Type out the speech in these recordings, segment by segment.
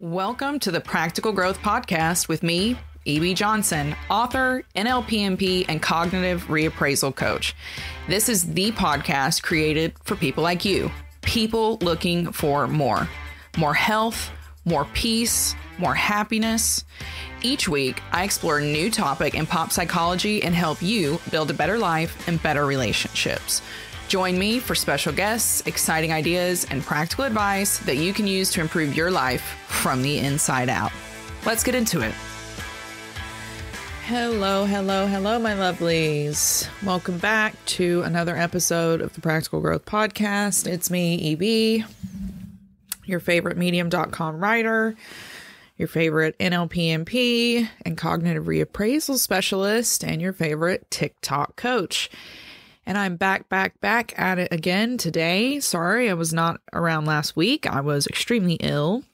Welcome to the Practical Growth Podcast with me, E.B. Johnson, author, NLPMP, and cognitive reappraisal coach. This is the podcast created for people like you, people looking for more health, more peace, more happiness. Each week, I explore a new topic in pop psychology and help you build a better life and better relationships. Join me for special guests, exciting ideas, and practical advice that you can use to improve your life from the inside out. Let's get into it. Hello, my lovelies. Welcome back to another episode of the Practical Growth Podcast. It's me, EB, your favorite medium.com writer, your favorite NLPMP and cognitive reappraisal specialist, and your favorite TikTok coach. And I'm back at it again today. Sorry, I was not around last week. I was extremely ill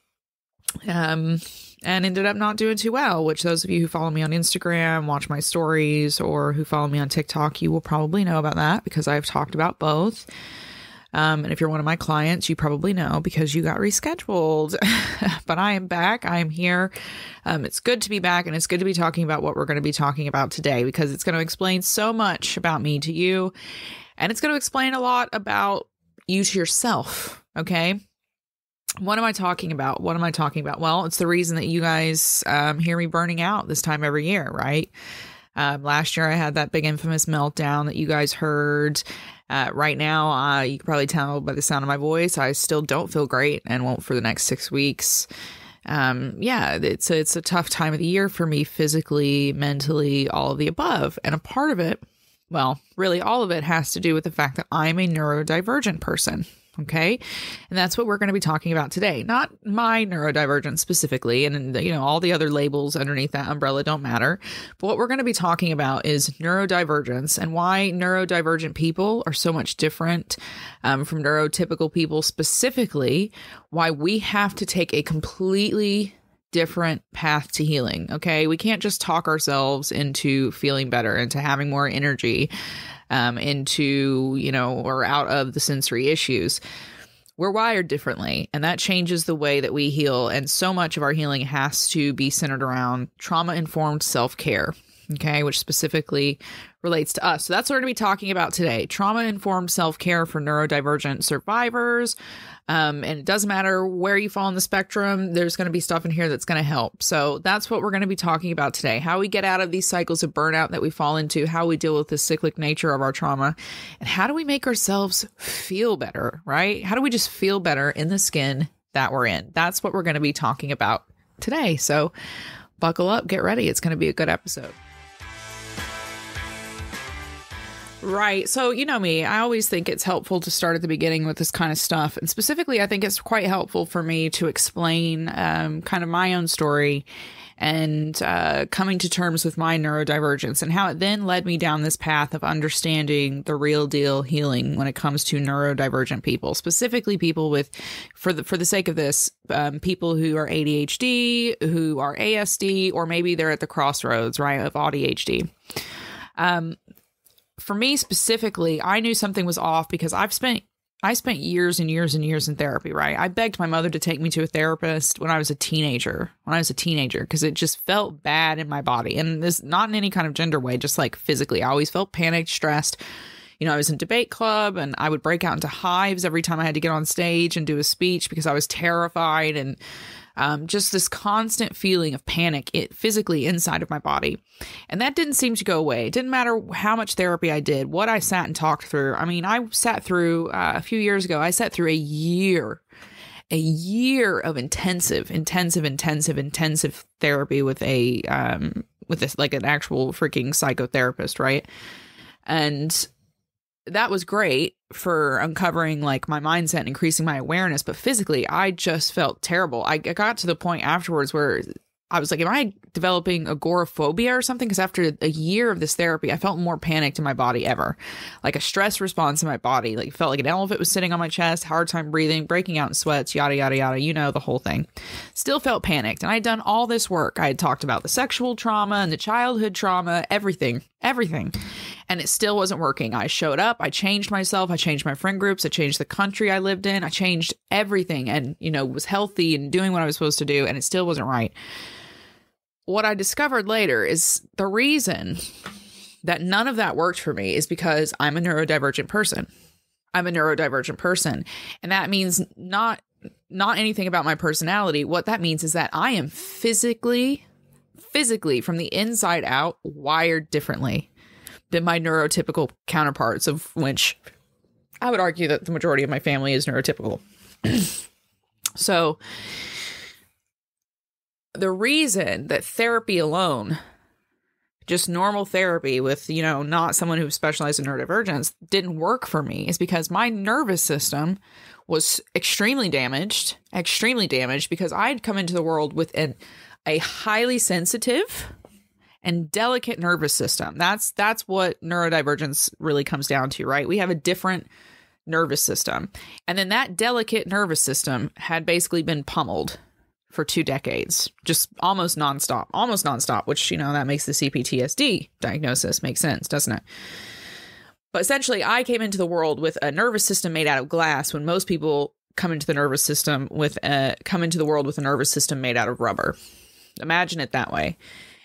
and ended up not doing too well, which those of you who follow me on Instagram, watch my stories, or who follow me on TikTok, you will probably know about that because I've talked about both. And if you're one of my clients, you probably know because you got rescheduled. But I am back. I am here. It's good to be back, and it's good to be talking about what we're going to be talking about today because it's going to explain so much about me to you, and it's going to explain a lot about you to yourself. Okay. What am I talking about? Well, it's the reason that you guys hear me burning out this time every year, right? Last year I had that big infamous meltdown that you guys heard. Right now, you can probably tell by the sound of my voice, I still don't feel great and won't for the next 6 weeks. It's a tough time of the year for me physically, mentally, all of the above. And a part of it, well, really all of it has to do with the fact that I'm a neurodivergent person. Okay. And that's what we're going to be talking about today. Not my neurodivergent specifically. And, all the other labels underneath that umbrella don't matter. But what we're going to be talking about is neurodivergence and why neurodivergent people are so much different from neurotypical people, specifically why we have to take a completely different path to healing. Okay. We can't just talk ourselves into feeling better, into having more energy, or out of the sensory issues. We're wired differently, and that changes the way that we heal. And so much of our healing has to be centered around trauma-informed self-care, okay, which specifically relates to us. So that's what we're going to be talking about today. Trauma-informed self-care for neurodivergent survivors. And it doesn't matter where you fall on the spectrum, there's going to be stuff in here that's going to help. So that's what we're going to be talking about today. How we get out of these cycles of burnout that we fall into, how we deal with the cyclic nature of our trauma, and how do we make ourselves feel better, right? How do we just feel better in the skin that we're in? That's what we're going to be talking about today. So buckle up, get ready. It's going to be a good episode. Right. So, you know me, I always think it's helpful to start at the beginning with this kind of stuff. And specifically, I think it's quite helpful for me to explain kind of my own story and coming to terms with my neurodivergence and how it then led me down this path of understanding the real deal healing when it comes to neurodivergent people, specifically people with, for the sake of this, people who are ADHD, who are ASD, or maybe they're at the crossroads, right, of ADHD. For me specifically, I knew something was off because I spent years and years and years in therapy, right? I begged my mother to take me to a therapist when I was a teenager, because it just felt bad in my body. And this, not in any kind of gender way, just like physically. I always felt panicked, stressed. I was in debate club and I would break out into hives every time I had to get on stage and do a speech because I was terrified, and just this constant feeling of panic physically inside of my body. And that didn't seem to go away. It didn't matter how much therapy I did, what I sat and talked through. I mean, I sat through a few years ago, I sat through a year of intensive therapy with this, like an actual freaking psychotherapist, right? And that was great for uncovering like my mindset and increasing my awareness. But physically, I just felt terrible. I got to the point afterwards where I was like, am I developing agoraphobia or something? Because after a year of this therapy, I felt more panicked in my body ever. Like a stress response in my body. Like felt like an elephant was sitting on my chest, hard time breathing, breaking out in sweats, yada, yada, yada. The whole thing. Still felt panicked. And I'd done all this work. I had talked about the sexual trauma and the childhood trauma, everything. everything. And it still wasn't working. I showed up, I changed myself, I changed my friend groups, I changed the country I lived in, I changed everything and, was healthy and doing what I was supposed to do, and it still wasn't right. What I discovered later is the reason that none of that worked for me is because I'm a neurodivergent person. I'm a neurodivergent person. And that means not anything about my personality. What that means is that I am physically from the inside out wired differently than my neurotypical counterparts, of which I would argue that the majority of my family is neurotypical. So the reason that therapy alone, just normal therapy with, not someone who specialized in neurodivergence, didn't work for me is because my nervous system was extremely damaged because I'd come into the world with a highly sensitive and delicate nervous system. That's what neurodivergence really comes down to, right? We have a different nervous system. And then that delicate nervous system had basically been pummeled for 2 decades, just almost nonstop, which, that makes the CPTSD diagnosis make sense, doesn't it? But essentially, I came into the world with a nervous system made out of glass when most people come into the world with a nervous system made out of rubber. Imagine it that way.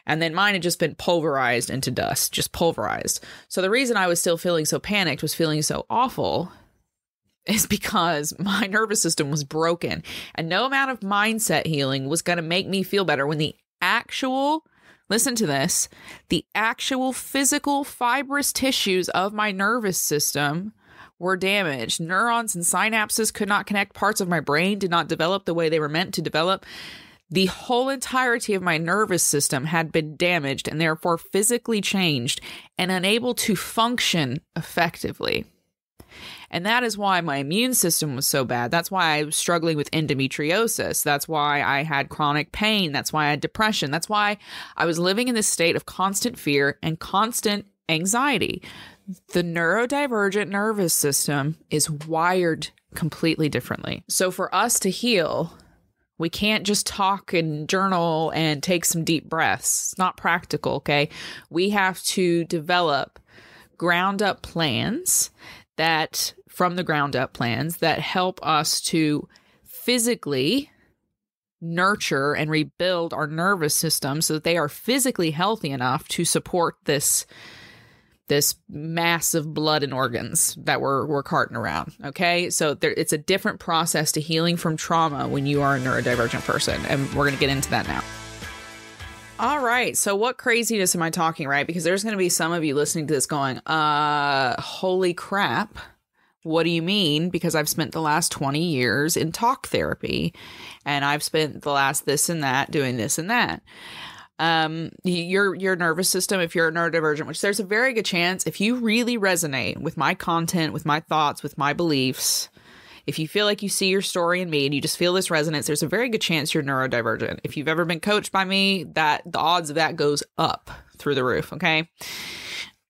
And then mine had just been pulverized into dust, just pulverized. So the reason I was still feeling so panicked, was feeling so awful, is because my nervous system was broken. And no amount of mindset healing was going to make me feel better when the actual physical fibrous tissues of my nervous system were damaged. Neurons and synapses could not connect. Parts of my brain did not develop the way they were meant to develop. The whole entirety of my nervous system had been damaged and therefore physically changed and unable to function effectively. And that is why my immune system was so bad. That's why I was struggling with endometriosis. That's why I had chronic pain. That's why I had depression. That's why I was living in this state of constant fear and constant anxiety. The neurodivergent nervous system is wired completely differently. So for us to heal, we can't just talk and journal and take some deep breaths. It's not practical, okay? We have to develop ground up plans that help us to physically nurture and rebuild our nervous system so that they are physically healthy enough to support this mass of blood and organs that we're carting around. Okay. So it's a different process to healing from trauma when you are a neurodivergent person. And we're going to get into that now. All right. So what craziness am I talking, right? Because there's going to be some of you listening to this going, holy crap. What do you mean? Because I've spent the last 20 years in talk therapy and I've spent the last this and that doing this and that. Your nervous system, if you're a neurodivergent, which there's a very good chance, if you really resonate with my content, with my thoughts, with my beliefs, if you feel like you see your story in me and you just feel this resonance, there's a very good chance you're neurodivergent. If you've ever been coached by me, that the odds of that goes up through the roof. Okay.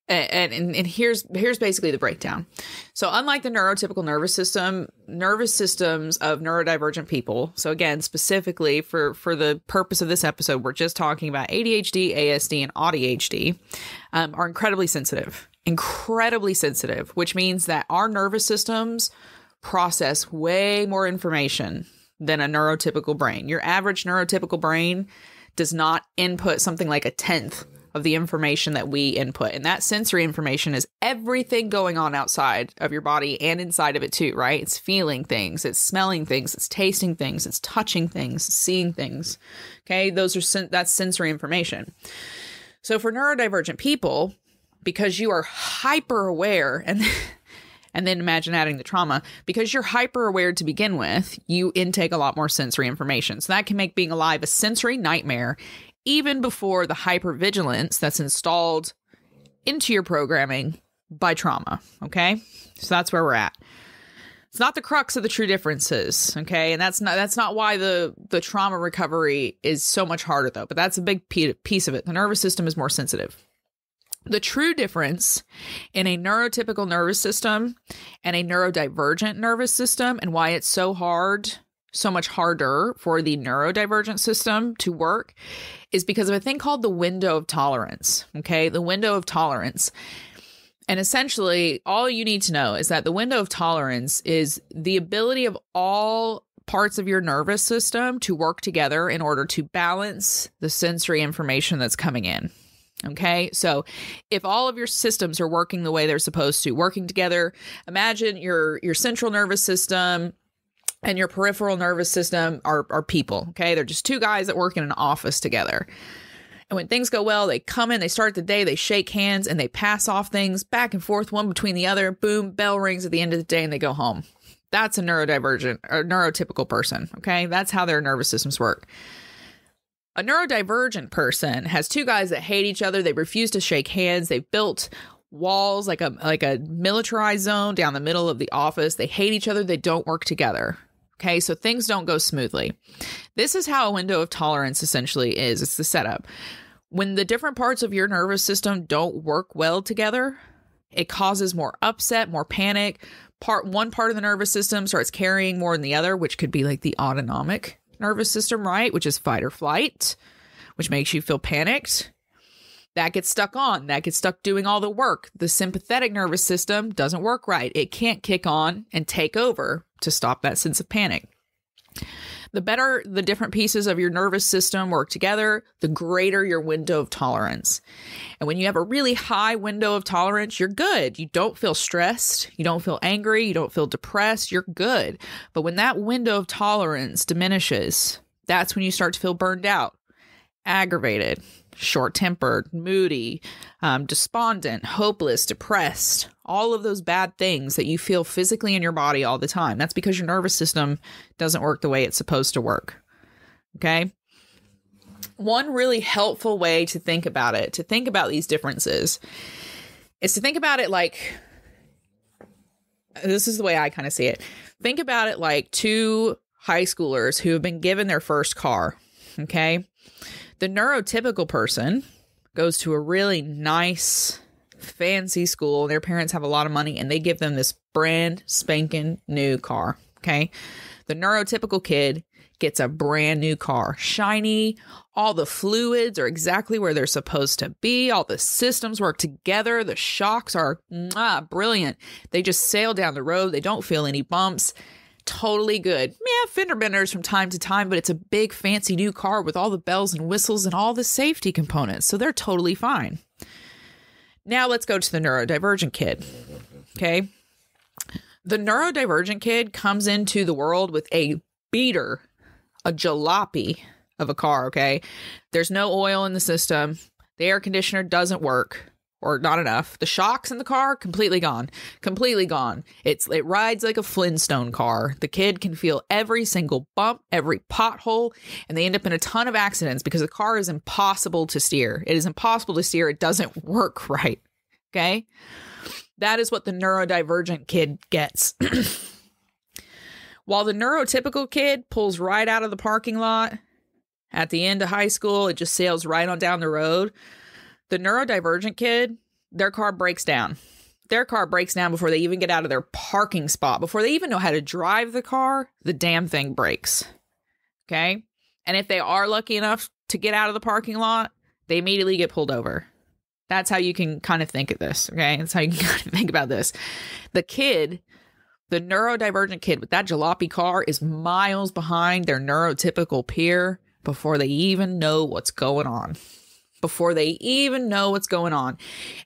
And here's basically the breakdown. So unlike the neurotypical nervous system, nervous systems of neurodivergent people, so again, specifically for the purpose of this episode, we're just talking about ADHD, ASD, and ADHD, are incredibly sensitive, which means that our nervous systems process way more information than a neurotypical brain. Your average neurotypical brain does not input something like 1/10 of the information that we input. And that sensory information is everything going on outside of your body and inside of it too, right? It's feeling things, it's smelling things, it's tasting things, it's touching things, seeing things. Okay. That's sensory information. So for neurodivergent people, because you are hyper aware and then imagine adding the trauma, because you're hyper aware to begin with, you intake a lot more sensory information. So that can make being alive a sensory nightmare even before the hypervigilance that's installed into your programming by trauma, okay? So that's where we're at. It's not the crux of the true differences, okay? And that's not why the trauma recovery is so much harder, though, but that's a big piece of it. The nervous system is more sensitive. The true difference in a neurotypical nervous system and a neurodivergent nervous system, and why it's so hard so much harder for the neurodivergent system to work is because of a thing called the window of tolerance. Okay. The window of tolerance. And essentially, all you need to know is that the window of tolerance is the ability of all parts of your nervous system to work together in order to balance the sensory information that's coming in. Okay, so if all of your systems are working the way they're supposed to, working together, imagine your central nervous system and your peripheral nervous system are people. Okay, they're just two guys that work in an office together. And when things go well, they come in, they start the day, they shake hands, and they pass off things back and forth, one between the other. Boom, bell rings at the end of the day, and they go home. That's a neurodivergent or neurotypical person. Okay, that's how their nervous systems work. A neurodivergent person has two guys that hate each other. They refuse to shake hands. They've built walls like a militarized zone down the middle of the office. They hate each other. They don't work together. Okay, so things don't go smoothly. This is how a window of tolerance essentially is. It's the setup. When the different parts of your nervous system don't work well together, it causes more upset, more panic. One part of the nervous system starts carrying more than the other, which could be like the autonomic nervous system, right? Which is fight or flight, which makes you feel panicked. That gets stuck on. That gets stuck doing all the work. The sympathetic nervous system doesn't work right. It can't kick on and take over to stop that sense of panic. The better the different pieces of your nervous system work together, the greater your window of tolerance. And when you have a really high window of tolerance, you're good. You don't feel stressed. You don't feel angry. You don't feel depressed. You're good. But when that window of tolerance diminishes, that's when you start to feel burned out, aggravated, short-tempered, moody, despondent, hopeless, depressed, all of those bad things that you feel physically in your body all the time. That's because your nervous system doesn't work the way it's supposed to work. Okay? One really helpful way to think about it, to think about these differences, is to think about it like, this is the way I kind of see it. Think about it like two high schoolers who have been given their first car. Okay? The neurotypical person goes to a really nice, fancy school. Their parents have a lot of money and they give them this brand spanking new car. Okay. The neurotypical kid gets a brand new car, shiny. All the fluids are exactly where they're supposed to be. All the systems work together. The shocks are brilliant. They just sail down the road. They don't feel any bumps. Totally good. Yeah, fender benders from time to time, but it's a big fancy new car with all the bells and whistles and all the safety components. So they're totally fine. Now let's go to the neurodivergent kid. Okay. The neurodivergent kid comes into the world with a beater, a jalopy of a car. Okay. There's no oil in the system. The air conditioner doesn't work. Or not enough. The shocks in the car, completely gone. Completely gone. It rides like a Flintstone car. The kid can feel every single bump, every pothole, and they end up in a ton of accidents because the car is impossible to steer. It is impossible to steer. It doesn't work right. Okay? That is what the neurodivergent kid gets. While the neurotypical kid pulls right out of the parking lot at the end of high school, it just sails right on down the road. The neurodivergent kid, their car breaks down. Their car breaks down before they even get out of their parking spot. Before they even know how to drive the car, the damn thing breaks. Okay? And if they are lucky enough to get out of the parking lot, they immediately get pulled over. That's how you can kind of think of this. Okay? That's how you can kind of think about this. The kid, the neurodivergent kid with that jalopy car is miles behind their neurotypical peer before they even know what's going on. Before they even know what's going on.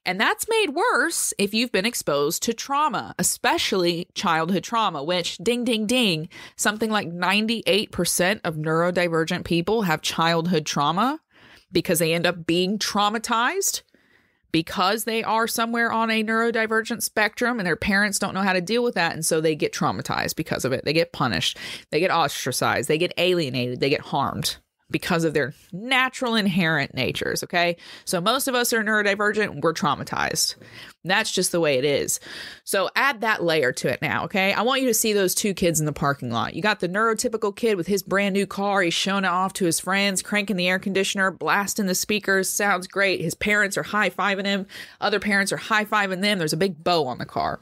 And that's made worse if you've been exposed to trauma, especially childhood trauma, which ding, ding, ding, something like 98% of neurodivergent people have childhood trauma because they end up being traumatized because they are somewhere on a neurodivergent spectrum and their parents don't know how to deal with that. And so they get traumatized because of it. They get punished. They get ostracized. They get alienated. They get harmed because of their natural inherent natures, okay? So most of us are neurodivergent, we're traumatized. That's just the way it is. So add that layer to it now, okay? I want you to see those two kids in the parking lot. You got the neurotypical kid with his brand new car. He's showing it off to his friends, cranking the air conditioner, blasting the speakers. Sounds great. His parents are high-fiving him. Other parents are high-fiving them. There's a big bow on the car.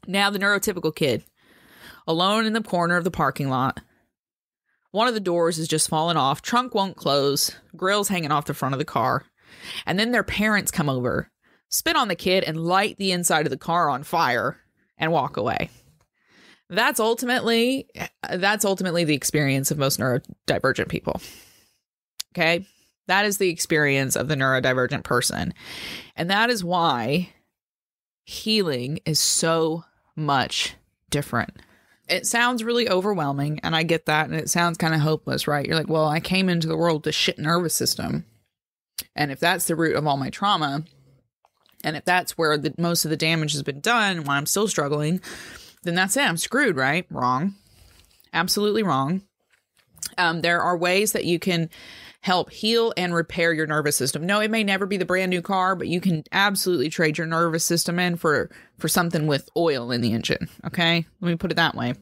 Now the neurotypical kid, alone in the corner of the parking lot, One of the doors is just falling off. Trunk won't close. Grill's hanging off the front of the car. And then their parents come over, spit on the kid, and light the inside of the car on fire and walk away. That's ultimately the experience of most neurodivergent people. Okay? That is the experience of the neurodivergent person. And that is why healing is so much different. It sounds really overwhelming, and I get that, and it sounds kind of hopeless, right? You're like, well, I came into the world with a shit nervous system. And if that's the root of all my trauma, and if that's where most of the damage has been done, and why I'm still struggling, then that's it. I'm screwed, right? Wrong. Absolutely wrong. There are ways that you can help heal and repair your nervous system. No, it may never be the brand new car, but you can absolutely trade your nervous system in for something with oil in the engine. Okay? Let me put it that way.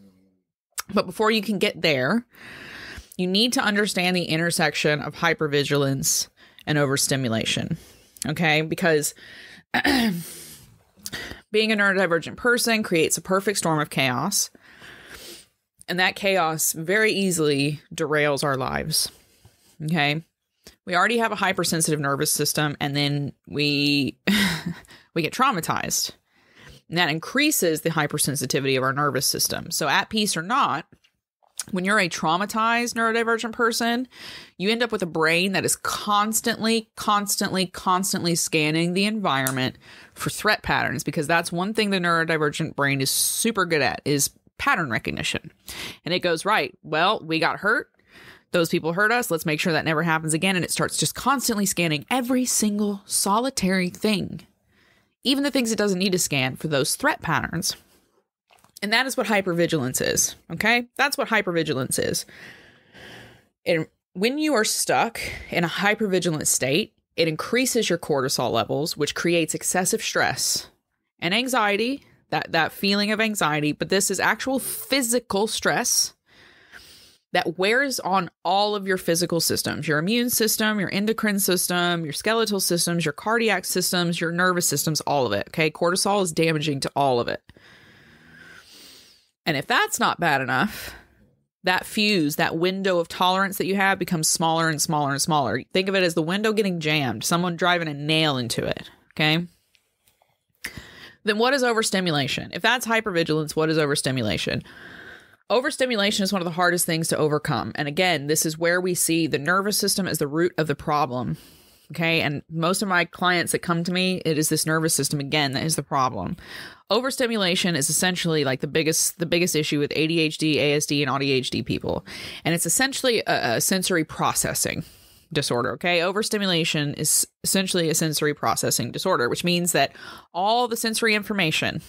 But before you can get there, you need to understand the intersection of hypervigilance and overstimulation. Okay? Because being a neurodivergent person creates a perfect storm of chaos. And that chaos very easily derails our lives. Okay. We already have a hypersensitive nervous system, and then we get traumatized. And that increases the hypersensitivity of our nervous system. So at peace or not, when you're a traumatized neurodivergent person, you end up with a brain that is constantly scanning the environment for threat patterns, because that's one thing the neurodivergent brain is super good at, is pattern recognition. And it goes, right, well, we got hurt. Those people hurt us. Let's make sure that never happens again. And it starts just constantly scanning every single solitary thing, even the things it doesn't need to scan, for those threat patterns. And that is what hypervigilance is. Okay? That's what hypervigilance is. And when you are stuck in a hypervigilant state, it increases your cortisol levels, which creates excessive stress and anxiety, that feeling of anxiety. But this is actual physical stress that wears on all of your physical systems, your immune system, your endocrine system, your skeletal systems, your cardiac systems, your nervous systems, all of it. Okay. Cortisol is damaging to all of it. And if that's not bad enough, that fuse, that window of tolerance that you have, becomes smaller and smaller and smaller. Think of it as the window getting jammed, someone driving a nail into it. Okay. Then what is overstimulation? If that's hypervigilance, what is overstimulation? Overstimulation is one of the hardest things to overcome. And again, this is where we see the nervous system as the root of the problem. Okay. And most of my clients that come to me, it is this nervous system again that is the problem. Overstimulation is essentially like the biggest issue with ADHD, ASD, and ADHD people. And it's essentially a sensory processing disorder. Okay. Overstimulation is essentially a sensory processing disorder, which means that all the sensory information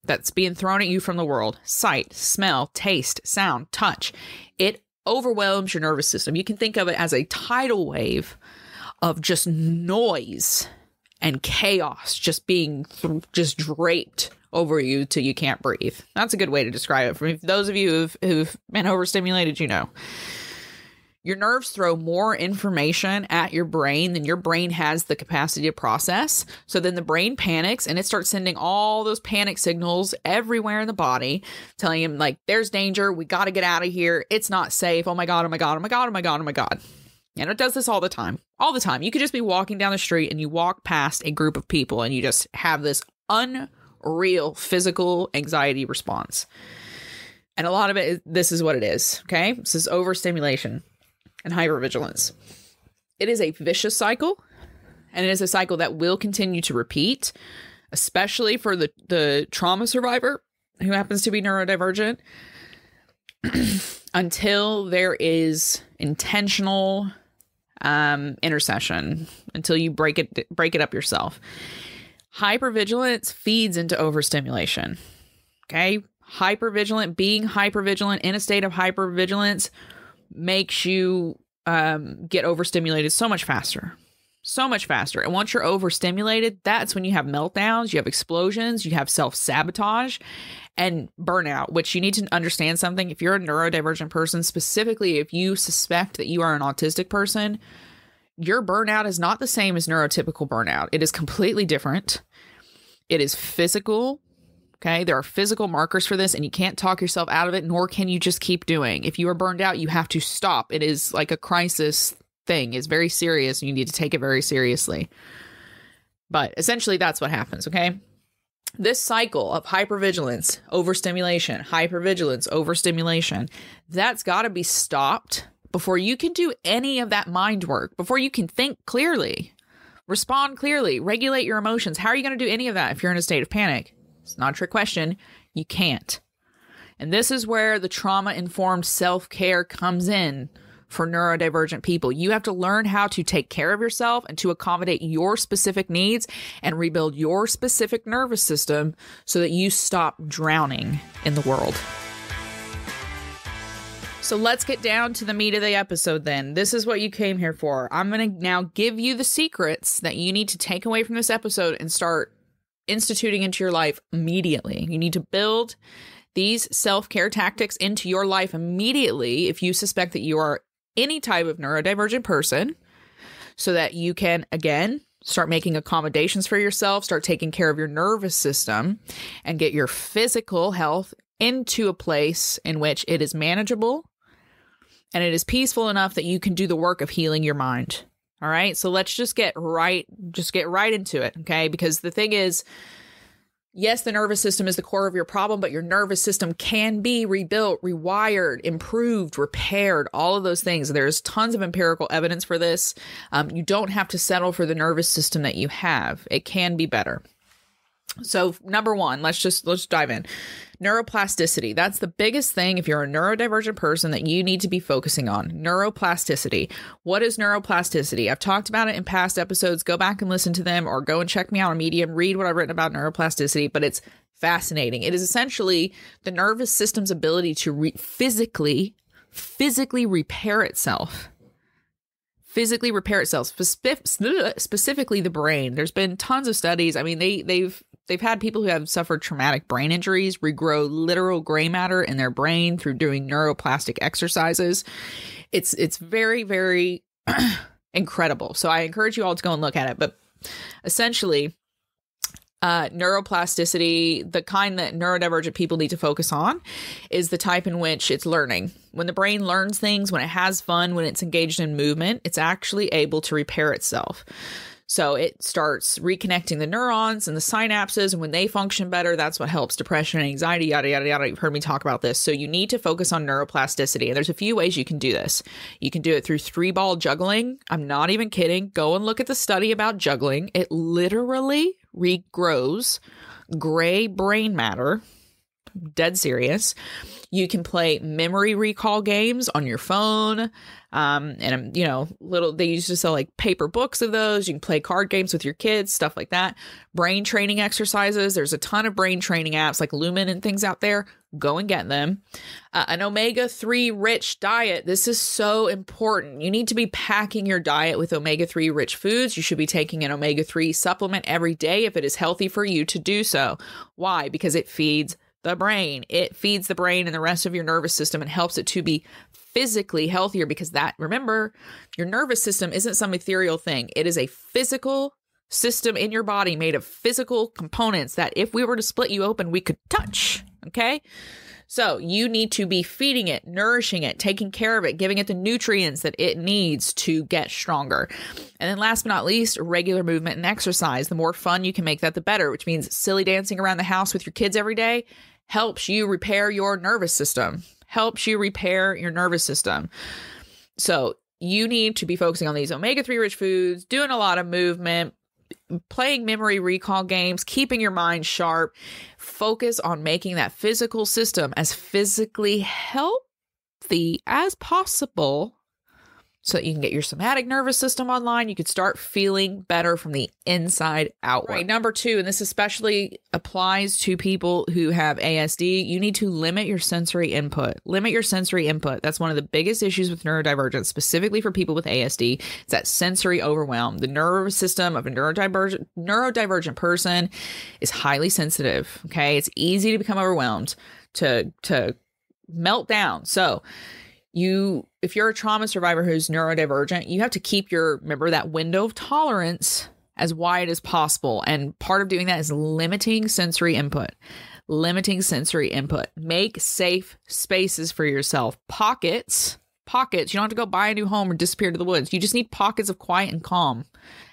that's being thrown at you from the world, sight, smell, taste, sound, touch, it overwhelms your nervous system. You can think of it as a tidal wave of just noise and chaos just being just draped over you till you can't breathe. That's a good way to describe it. For those of you who've been overstimulated, you know. Your nerves throw more information at your brain than your brain has the capacity to process. So then the brain panics, and it starts sending all those panic signals everywhere in the body, telling him like, there's danger. We got to get out of here. It's not safe. Oh my God. Oh my God. Oh my God. Oh my God. Oh my God. And it does this all the time. All the time. You could just be walking down the street and you walk past a group of people and you just have this unreal physical anxiety response. And a lot of it, this is what it is. Okay. This is overstimulation and hypervigilance. It is a vicious cycle, and it is a cycle that will continue to repeat, especially for the trauma survivor who happens to be neurodivergent, until there is intentional intercession, until you break it up yourself. Hypervigilance feeds into overstimulation. Okay? Being hypervigilant in a state of hypervigilance makes you get overstimulated so much faster. And once you're overstimulated, that's when you have meltdowns, you have explosions, you have self-sabotage and burnout, which you need to understand something. If you're a neurodivergent person, specifically if you suspect that you are an autistic person, your burnout is not the same as neurotypical burnout. It is completely different. It is physical, Okay. There are physical markers for this, and you can't talk yourself out of it, nor can you just keep doing. If you are burned out, you have to stop. It is like a crisis thing. It's very serious, and you need to take it very seriously. But essentially, that's what happens. Okay. This cycle of hypervigilance, overstimulation, hypervigilance, overstimulation, that's got to be stopped before you can do any of that mind work, before you can think clearly, respond clearly, regulate your emotions. How are you going to do any of that if you're in a state of panic? It's not a trick question. You can't. And this is where the trauma-informed self-care comes in for neurodivergent people. You have to learn how to take care of yourself and to accommodate your specific needs and rebuild your specific nervous system so that you stop drowning in the world. So let's get down to the meat of the episode then. This is what you came here for. I'm going to now give you the secrets that you need to take away from this episode and start instituting into your life immediately. You need to build these self-care tactics into your life immediately if you suspect that you are any type of neurodivergent person, so that you can, again, start making accommodations for yourself, start taking care of your nervous system, and get your physical health into a place in which it is manageable and it is peaceful enough that you can do the work of healing your mind. All right. So let's just get right into it. Okay. Because the thing is, yes, the nervous system is the core of your problem, but your nervous system can be rebuilt, rewired, improved, repaired, all of those things. There's tons of empirical evidence for this. You don't have to settle for the nervous system that you have. It can be better. So number one, let's dive in. Neuroplasticity. That's the biggest thing if you're a neurodivergent person that you need to be focusing on. Neuroplasticity. What is neuroplasticity? I've talked about it in past episodes. Go back and listen to them, or go and check me out on Medium. Read what I've written about neuroplasticity, but it's fascinating. It is essentially the nervous system's ability to physically repair itself. Physically repair itself, specifically the brain. There's been tons of studies. I mean, they've had people who have suffered traumatic brain injuries regrow literal gray matter in their brain through doing neuroplastic exercises. It's very, very incredible. So I encourage you all to go and look at it. But essentially, neuroplasticity, the kind that neurodivergent people need to focus on, is the type in which it's learning. When the brain learns things, when it has fun, when it's engaged in movement, it's actually able to repair itself. So it starts reconnecting the neurons and the synapses, and when they function better, that's what helps depression and anxiety, yada, yada, yada. You've heard me talk about this. So you need to focus on neuroplasticity, and there's a few ways you can do this. You can do it through 3-ball juggling. I'm not even kidding. Go and look at the study about juggling. It literally regrows gray brain matter. Dead serious. You can play memory recall games on your phone. They used to sell like paper books of those. You can play card games with your kids, stuff like that. Brain training exercises. There's a ton of brain training apps like Lumen and things out there. Go and get them. An omega-3 rich diet. This is so important. You need to be packing your diet with omega-3 rich foods. You should be taking an omega-3 supplement every day if it is healthy for you to do so. Why? Because it feeds the brain. It feeds the brain and the rest of your nervous system and helps it to be physically healthier, because remember, your nervous system isn't some ethereal thing. It is a physical system in your body made of physical components that if we were to split you open, we could touch. Okay. So you need to be feeding it, nourishing it, taking care of it, giving it the nutrients that it needs to get stronger. And then last but not least, regular movement and exercise. The more fun you can make that, the better, which means silly dancing around the house with your kids every day helps you repair your nervous system, So you need to be focusing on these omega-3 rich foods, doing a lot of movement, playing memory recall games, keeping your mind sharp. Focus on making that physical system as physically healthy as possible so that you can get your somatic nervous system online. You could start feeling better from the inside out. Right. Number 2, and this especially applies to people who have ASD, you need to limit your sensory input. That's one of the biggest issues with neurodivergence, specifically for people with ASD. It's that sensory overwhelm. The nervous system of a neurodivergent person is highly sensitive. Okay. It's easy to become overwhelmed, to melt down. So if you're a trauma survivor who's neurodivergent, you have to remember that window of tolerance as wide as possible. And part of doing that is limiting sensory input. limiting sensory input. Make safe spaces for yourself. Pockets. You don't have to go buy a new home or disappear to the woods. You just need pockets of quiet and calm,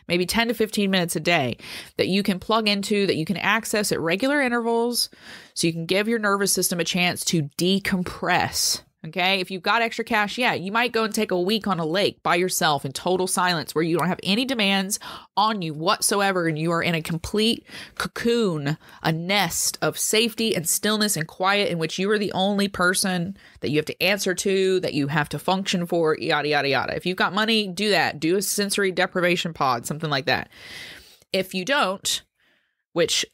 maybe 10 to 15 minutes a day that you can plug into, that you can access at regular intervals so you can give your nervous system a chance to decompress. Okay, if you've got extra cash, yeah, you might go and take a week on a lake by yourself in total silence where you don't have any demands on you whatsoever and you are in a complete cocoon, a nest of safety and stillness and quiet in which you are the only person that you have to answer to, that you have to function for, yada, yada, yada. If you've got money, do that. Do a sensory deprivation pod, something like that. If you don't,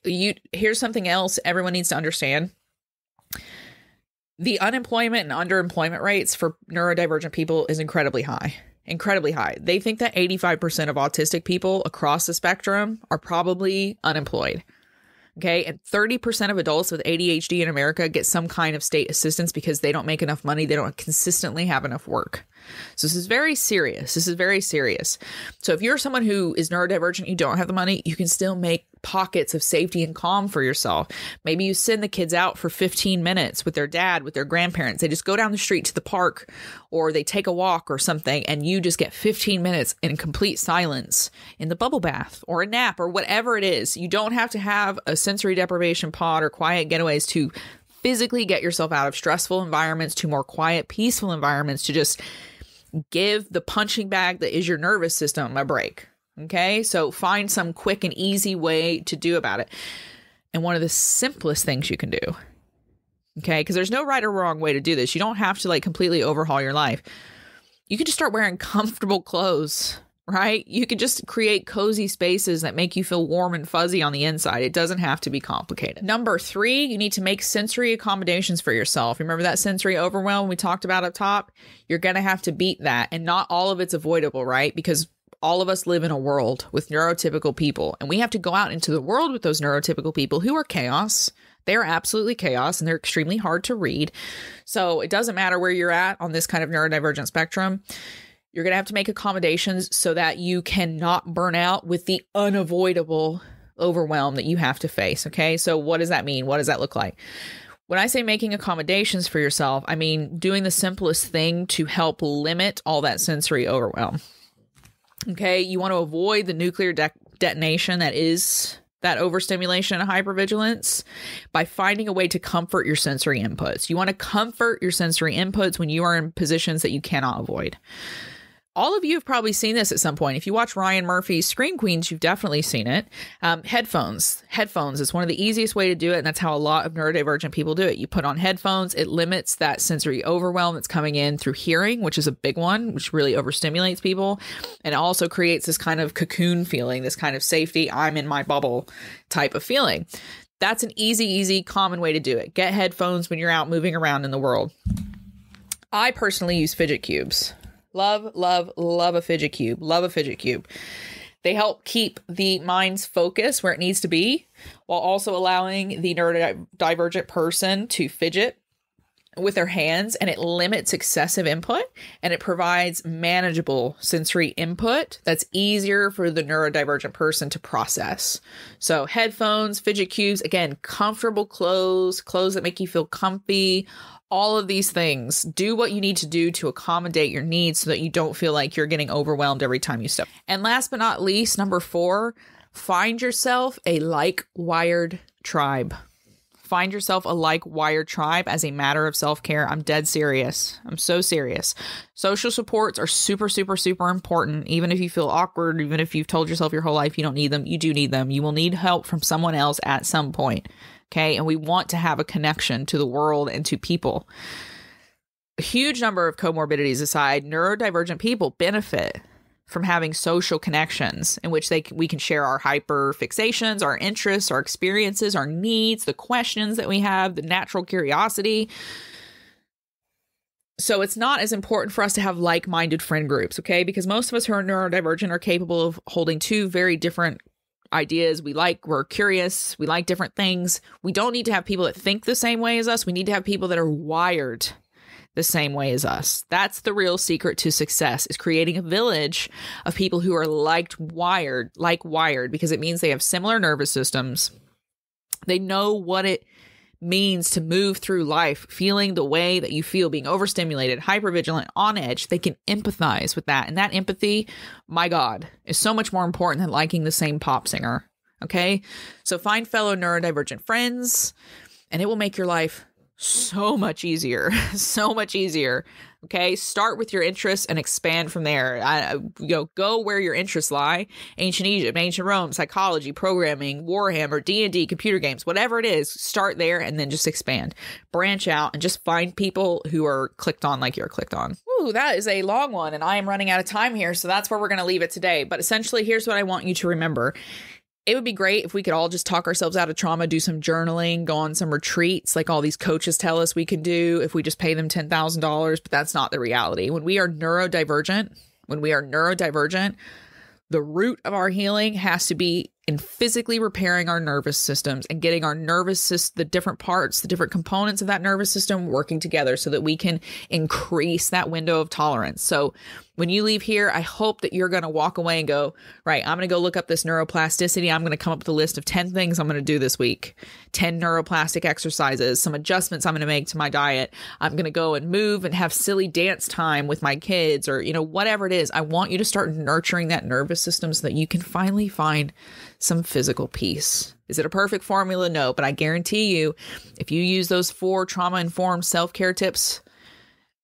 here's something else everyone needs to understand. The unemployment and underemployment rates for neurodivergent people is incredibly high. Incredibly high. They think that 85% of autistic people across the spectrum are probably unemployed. Okay. And 30% of adults with ADHD in America get some kind of state assistance because they don't make enough money. They don't consistently have enough work. So this is very serious. So if you're someone who is neurodivergent, you don't have the money, you can still make pockets of safety and calm for yourself. Maybe you send the kids out for 15 minutes with their dad, with their grandparents. They just go down the street to the park or they take a walk or something, and you just get 15 minutes in complete silence in the bubble bath or a nap or whatever it is. You don't have to have a sensory deprivation pod or quiet getaways to physically get yourself out of stressful environments to more quiet, peaceful environments, to just give the punching bag that is your nervous system a break. Okay, so find some quick and easy way to do about it. And one of the simplest things you can do, okay, because there's no right or wrong way to do this. You don't have to like completely overhaul your life. You can just start wearing comfortable clothes, right? You can just create cozy spaces that make you feel warm and fuzzy on the inside. It doesn't have to be complicated. Number 3, you need to make sensory accommodations for yourself. Remember that sensory overwhelm we talked about up top? You're going to have to beat that, and not all of it's avoidable, right? Because all of us live in a world with neurotypical people, and we have to go out into the world with those neurotypical people who are chaos. They are absolutely chaos, and they're extremely hard to read. So it doesn't matter where you're at on this kind of neurodivergent spectrum. You're going to have to make accommodations so that you cannot burn out with the unavoidable overwhelm that you have to face. Okay. So what does that mean? What does that look like? When I say making accommodations for yourself, I mean doing the simplest thing to help limit all that sensory overwhelm. Okay. You want to avoid the nuclear detonation that is that overstimulation and hypervigilance by finding a way to comfort your sensory inputs. You want to comfort your sensory inputs when you are in positions that you cannot avoid. All of you have probably seen this at some point. If you watch Ryan Murphy's Scream Queens, you've definitely seen it. Headphones is one of the easiest way to do it. And that's how a lot of neurodivergent people do it. You put on headphones. It limits that sensory overwhelm that's coming in through hearing, which is a big one, which really overstimulates people. And it also creates this kind of cocoon feeling, this kind of safety, I'm in my bubble type of feeling. That's an easy, common way to do it. Get headphones when you're out moving around in the world. I personally use fidget cubes. Love a fidget cube. Love a fidget cube. They help keep the mind's focus where it needs to be while also allowing the neurodivergent person to fidget with their hands, and it limits excessive input and it provides manageable sensory input that's easier for the neurodivergent person to process. So headphones, fidget cubes, again, comfortable clothes that make you feel comfy. All of these things, do what you need to do to accommodate your needs so that you don't feel like you're getting overwhelmed every time you step. And last but not least, number 4, find yourself a like-wired tribe. Find yourself a like-wired tribe as a matter of self-care. I'm dead serious. I'm so serious. Social supports are super important. Even if you feel awkward, even if you've told yourself your whole life you don't need them, you do need them. You will need help from someone else at some point. Okay. And we want to have a connection to the world and to people. A huge number of comorbidities aside, neurodivergent people benefit from having social connections in which we can share our hyperfixations, our interests, our experiences, our needs, the questions that we have, the natural curiosity. So it's not as important for us to have like-minded friend groups, okay? Because most of us who are neurodivergent are capable of holding two very different ideas. We're curious. We like different things. We don't need to have people that think the same way as us. We need to have people that are wired the same way as us. That's the real secret to success, is creating a village of people who are like-wired, because it means they have similar nervous systems. They know what it means to move through life feeling the way that you feel, being overstimulated, hypervigilant, on edge, they can empathize with that. And that empathy, my God, is so much more important than liking the same pop singer. Okay? So find fellow neurodivergent friends, and it will make your life so much easier. So much easier. Okay, start with your interests and expand from there. Go where your interests lie. Ancient Egypt, ancient Rome, psychology, programming, Warhammer, D&D, computer games, whatever it is, start there and then just expand. Branch out and just find people who are clicked on like you're clicked on. Ooh, that is a long one, and I am running out of time here, so that's where we're going to leave it today. But essentially, here's what I want you to remember. It would be great if we could all just talk ourselves out of trauma, do some journaling, go on some retreats like all these coaches tell us we can do if we just pay them $10,000, but that's not the reality. When we are neurodivergent, the root of our healing has to be in physically repairing our nervous systems and getting our nervous system, the different parts, the different components of that nervous system working together so that we can increase that window of tolerance. So when you leave here, I hope that you're going to walk away and go, right, I'm going to go look up this neuroplasticity. I'm going to come up with a list of 10 things I'm going to do this week, 10 neuroplastic exercises, some adjustments I'm going to make to my diet. I'm going to go and move and have silly dance time with my kids or, whatever it is. I want you to start nurturing that nervous system so that you can finally find some physical peace. Is it a perfect formula? No, but I guarantee you, if you use those 4 trauma-informed self-care tips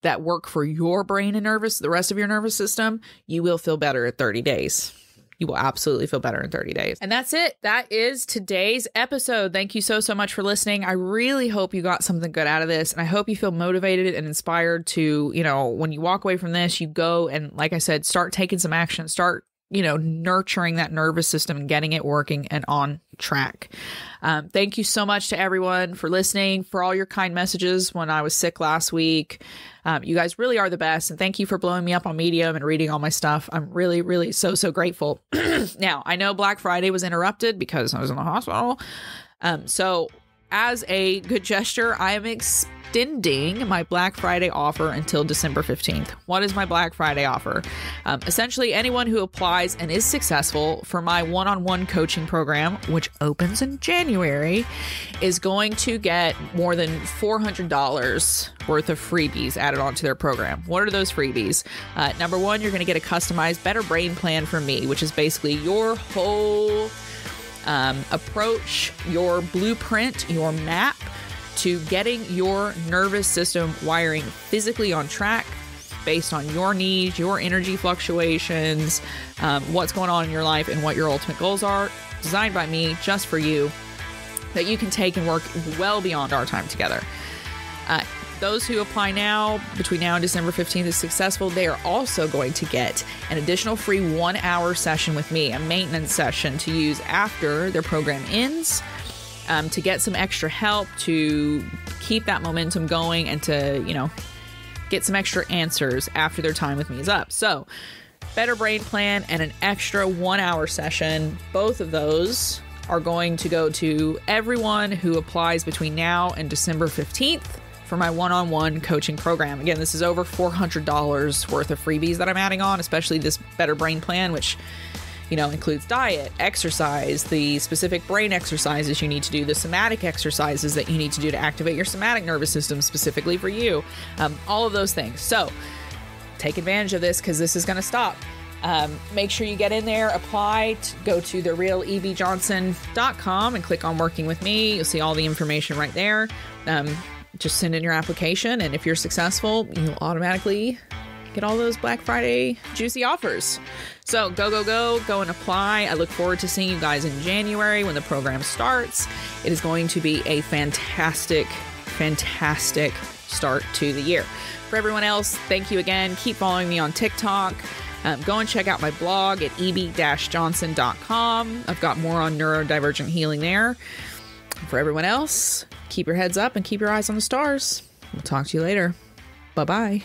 that work for your brain and the rest of your nervous system, you will feel better at 30 days. You will absolutely feel better in 30 days. And that's it. That is today's episode. Thank you so much for listening. I really hope you got something good out of this. And I hope you feel motivated and inspired to, when you walk away from this, you go and, like I said, start taking some action, start nurturing that nervous system and getting it working and on track. Thank you so much to everyone for listening, for all your kind messages when I was sick last week. You guys really are the best. And thank you for blowing me up on Medium and reading all my stuff. I'm really, really so grateful. Now, I know Black Friday was interrupted because I was in the hospital. So as a good gesture, I am extending my Black Friday offer until December 15th. What is my Black Friday offer? Essentially, anyone who applies and is successful for my one-on-one coaching program, which opens in January, is going to get more than $400 worth of freebies added onto their program. What are those freebies? Number one, you're going to get a customized Better Brain Plan from me, which is basically your whole approach, your blueprint, your map to getting your nervous system wiring physically on track based on your needs, your energy fluctuations, what's going on in your life, and what your ultimate goals are, designed by me just for you, that you can take and work well beyond our time together. Those who apply now, between now and December 15th, is successful, they are also going to get an additional free 1-hour session with me, a maintenance session to use after their program ends, to get some extra help to keep that momentum going and to, get some extra answers after their time with me is up. So, Better Brain Plan and an extra 1-hour session, both of those are going to go to everyone who applies between now and December 15th. For my one-on-one coaching program. Again, this is over $400 worth of freebies that I'm adding on, especially this Better Brain Plan, which, includes diet, exercise, the specific brain exercises you need to do, the somatic exercises that you need to do to activate your somatic nervous system specifically for you, all of those things. So take advantage of this because this is going to stop. Make sure you get in there, apply, go to therealevjohnson.com and click on Working With Me. You'll see all the information right there. Just send in your application, and if you're successful, you'll automatically get all those Black Friday juicy offers. So go and apply. I look forward to seeing you guys in January when the program starts. It is going to be a fantastic start to the year. For everyone else, thank you again. Keep following me on TikTok. Go and check out my blog at eb-johnson.com. I've got more on neurodivergent healing there. For everyone else, keep your heads up and keep your eyes on the stars. We'll talk to you later. Bye-bye.